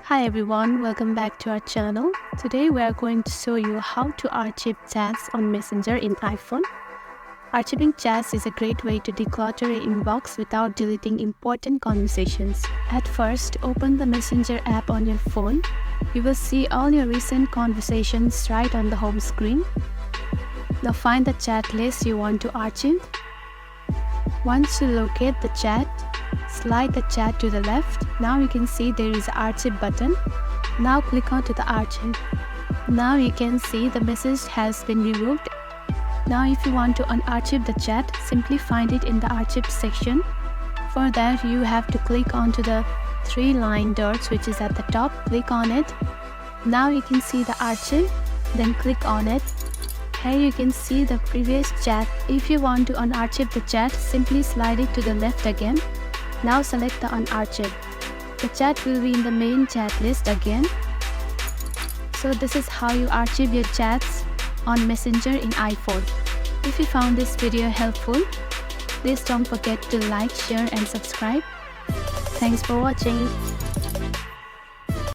Hi everyone, welcome back to our channel. Today we are going to show you how to archive chats on Messenger in iPhone. Archiving chats is a great way to declutter your inbox without deleting important conversations. At first, open the Messenger app on your phone. You will see all your recent conversations right on the home screen. Now find the chat list you want to archive. Once you locate the chat, slide the chat to the left. Now you can see there is an archive button. Now click onto the archive. Now you can see the message has been removed. Now if you want to unarchive the chat, simply find it in the archive section. For that you have to click onto the three line dots which is at the top. Click on it. Now you can see the archive. Then click on it. Here you can see the previous chat. If you want to unarchive the chat, simply slide it to the left again. Now select the unarchive. The chat will be in the main chat list again. So this is how you archive your chats on Messenger in iPhone. If you found this video helpful, please don't forget to like, share and subscribe. Thanks for watching.